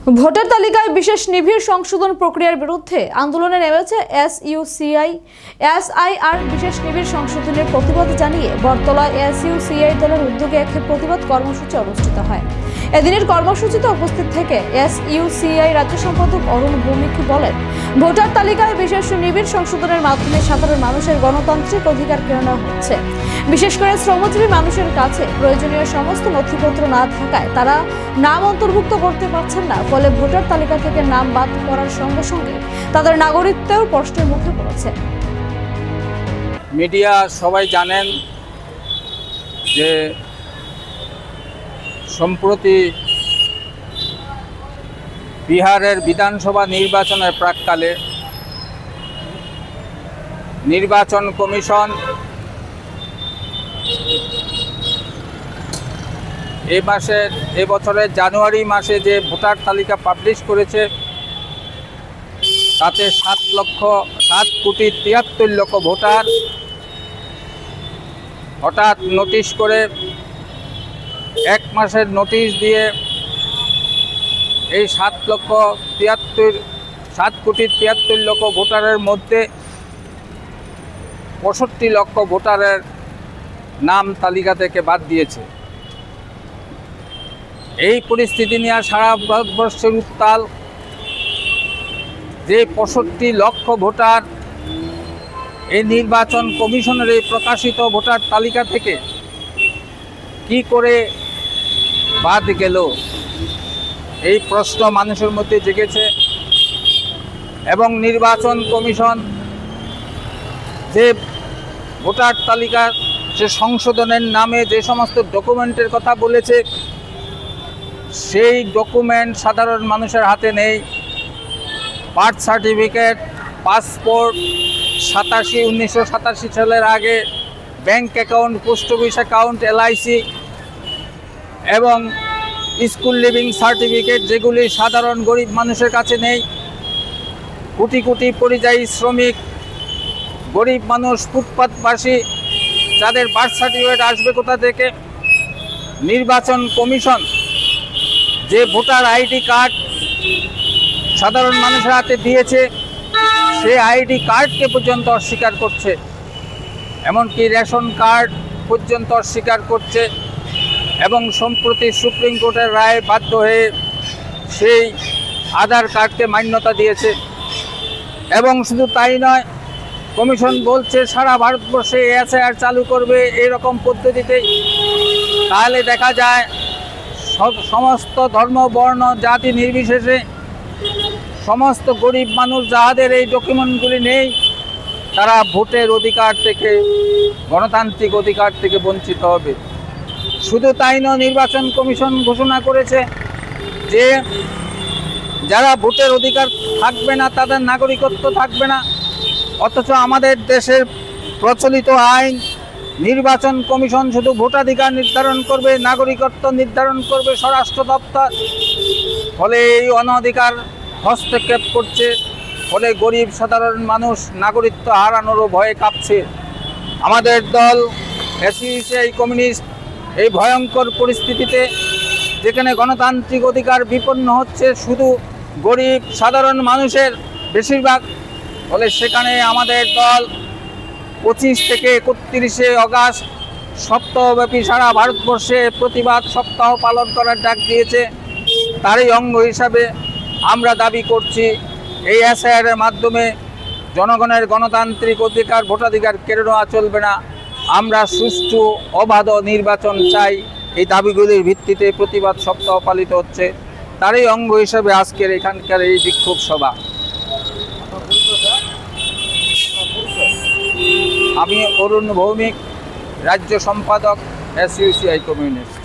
Voter তালিকায় বিশেষ নিবিড় সংশোধন প্রক্রিয়ার বিরুদ্ধে আন্দোলনে নেমেছে এসইউসিআই এসআইআর। বিশেষ নিবিড় সংশোধনের প্রতিবাদ জানিয়ে বটতলা এসইউসিআই দলের উদ্যোগে এক প্রতিবাদ কর্মসূচি অনুষ্ঠিত হয়। এদিনের কর্মসূচিতে উপস্থিত থেকে এসইউসিআই রাজ্য সম্পাদক অরুণ ভৌমিক বলেন, ভোটার তালিকায় বিশেষ নিবিড় সংশোধনের মাধ্যমে সাধারণ মানুষের গণতান্ত্রিক অধিকার কেড়ে হচ্ছে। বিশেষ করে শ্রমজীবী মানুষের কাছে প্রয়োজনীয় সমস্ত নথিপত্র না থাকায় তারা নাম অন্তর্ভুক্ত করতে পারছেন না। ফলে ভোটার তালিকা থেকে নাম বাদ করার সঙ্গে সঙ্গে তাদের নাগরিকত্বেও প্রশ্নের মুখে পড়েছে। মিডিয়া সবাই জানেন যে সম্প্রতি বিহারের বিধানসভা নির্বাচনের প্রাক্কালে নির্বাচন কমিশন এবছরের জানুয়ারি মাসে যে ভোটার তালিকা পাবলিশ করেছে তাতে 7,73,00,000 ভোটার হঠাৎ নোটিশ করে 1 মাসের নোটিশ দিয়ে এই 7,73,00,000 ভোটারের মধ্যে 65 লক্ষ ভোটারের নাম তালিকা থেকে বাদ দিয়েছে। এই পরিস্থিতি নিয়ে সারা ভারতবর্ষের উত্তাল যে 65 লক্ষ ভোটার এই নির্বাচন কমিশনের এই প্রকাশিত ভোটার তালিকা থেকে কি করে বাদ গেল, এই প্রশ্ন মানুষের মধ্যে জেগেছে। এবং নির্বাচন কমিশন যে ভোটার তালিকার যে সংশোধনের নামে যে সমস্ত ডকুমেন্টের কথা বলেছে সেই ডকুমেন্ট সাধারণ মানুষের হাতে নেই। বার্থ সার্টিফিকেট, পাসপোর্ট, 1987 সালের আগে bank account, post office account, LIC এবং স্কুল লিভিং সার্টিফিকেট, যেগুলি সাধারণ গরিব মানুষের কাছে নেই। কোটি কোটি পরিযায়ী শ্রমিক, গরিব মানুষ, ফুটপাতবাসী, যাদের বার্থ সার্টিফিকেট আসবে কোথা থেকে? নির্বাচন কমিশন যে ভোটার আইডি কার্ড সাধারণ মানুষের হাতে দিয়েছে সেই আইডি কার্ডকে পর্যন্ত অস্বীকার করছে, এমনকি রেশন কার্ড পর্যন্ত অস্বীকার করছে। এবং সম্প্রতি সুপ্রিম কোর্টের রায়ে বাধ্য হয়ে সেই আধার কার্ডকে মান্যতা দিয়েছে। এবং শুধু তাই নয়, কমিশন বলছে সারা ভারতবর্ষে এসআইআর চালু করবে এরকম পদ্ধতিতে। তাহলে দেখা যায় সমস্ত ধর্ম, বর্ণ, জাতি নির্বিশেষে সমস্ত গরিব মানুষ যাদের এই ডকুমেন্টগুলি নেই তারা ভোটের অধিকার থেকে, গণতান্ত্রিক অধিকার থেকে বঞ্চিত হবে। শুধু তাই নয়, নির্বাচন কমিশন ঘোষণা করেছে যে যারা ভোটের অধিকার থাকবে না তাদের নাগরিকত্ব থাকবে না। অথচ আমাদের দেশের প্রচলিত আইন, নির্বাচন কমিশন শুধু ভোটাধিকার নির্ধারণ করবে, নাগরিকত্ব নির্ধারণ করবে স্বরাষ্ট্র দপ্তর। ফলে এই অনধিকার হস্তক্ষেপ করছে, ফলে গরিব সাধারণ মানুষ নাগরিকত্ব হারানোরও ভয়ে কাঁপছে। আমাদের দল এসইউসিআই কমিউনিস্ট এই ভয়ঙ্কর পরিস্থিতিতে, যেখানে গণতান্ত্রিক অধিকার বিপন্ন হচ্ছে শুধু গরিব সাধারণ মানুষের বেশিরভাগ, ফলে সেখানে আমাদের দল 25 থেকে 31 অগাস্ট সপ্তাহব্যাপী সারা ভারতবর্ষে প্রতিবাদ সপ্তাহ পালন করার ডাক দিয়েছে। তারই অঙ্গ হিসাবে আমরা দাবি করছি এই এসআইআরের মাধ্যমে জনগণের গণতান্ত্রিক অধিকার, ভোটাধিকার কেড়ে নেওয়া চলবে না। আমরা সুষ্ঠু অবাধ নির্বাচন চাই। এই দাবিগুলির ভিত্তিতে প্রতিবাদ সপ্তাহ পালিত হচ্ছে। তারই অঙ্গ হিসাবে আজকের এখানকার এই বিক্ষোভ সভা। আমি অরুণ ভৌমিক, রাজ্য সম্পাদক এসইউসিআই কমিউনিস্ট।